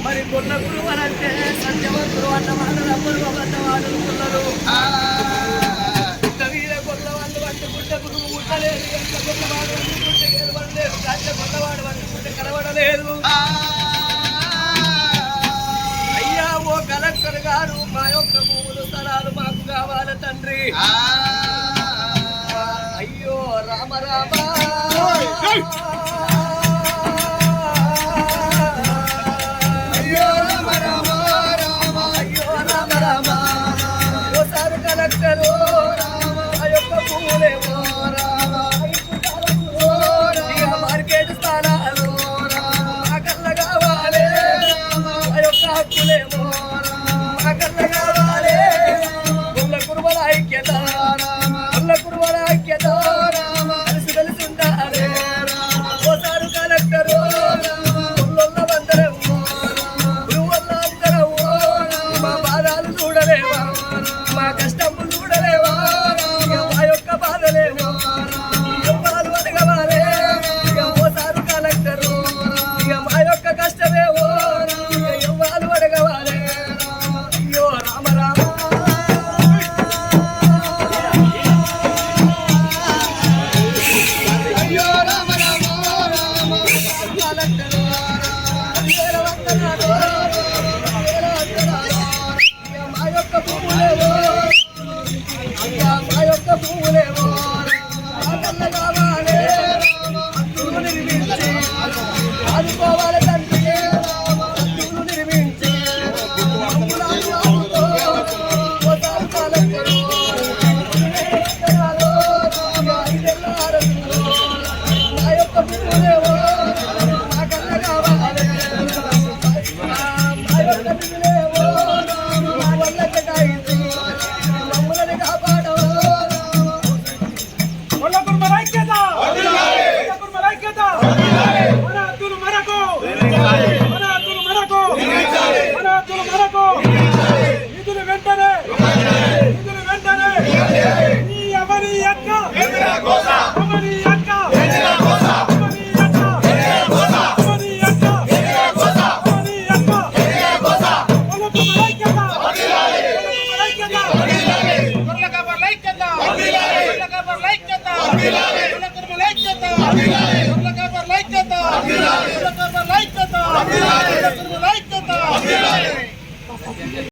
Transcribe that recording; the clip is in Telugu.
మరి కొన్నప్పుడు అనంటే సత్యవంతులు అన్న వాళ్ళ అబ్బరు కొన్నారు వీర కొన్న వాళ్ళు వండుకుంట గురువు ముట్టలేదు ఎంత కొన్నవాడు వండుకుంటే ఏడవడలేదు రాజ్య కొన్నవాడు వండుకుంటే కలవడలేదు. అయ్యా ఓ కలెక్టర్ గారు మా యొక్క భూములు స్థలాలు మాకు కావాలి తండ్రి. అయ్యో రామ రామ కలెక్టరు ఆ యొక్క భూములేమో మార్కెట్ స్థానాలు మా కళ్ళ కావాలి ఆ యొక్క హక్కులేమో మా కళ్ళ కావాలి. గుళ్ళ కురుమల ఐక్యత గుళ్ళ కురుమల ఐక్యత కలిసి కలిసి ఉండాలి. ఓసారి కలెక్టరు గుళ్ళ అందరము గురువుల అందరము మా బాధలు చూడలేవా మా కష్టములు చూడలేవా మా యొక్క బాధలేమో ఎవరు అడగవాలే ఓసారు కలెక్టరు మా యొక్క కష్టమేమో ఎవరు అడగవాలే. అయ్యో రామ రామ అయ్యో రామ రామ కలెక్టరు మా యొక్క భూములేమో మా యొక్క భూములేమో కళ్ళ కావాలి హక్కులు నిర్మించి ఆదుకోవాలి తండ్రి. హక్కులు నిర్మించి మా యొక్క భూములేమో మా కళ్ళ కావాలి మా యొక్క భూములేమో మా వల్ల కేటాయించి మమ్మల్ని కాపాడవు.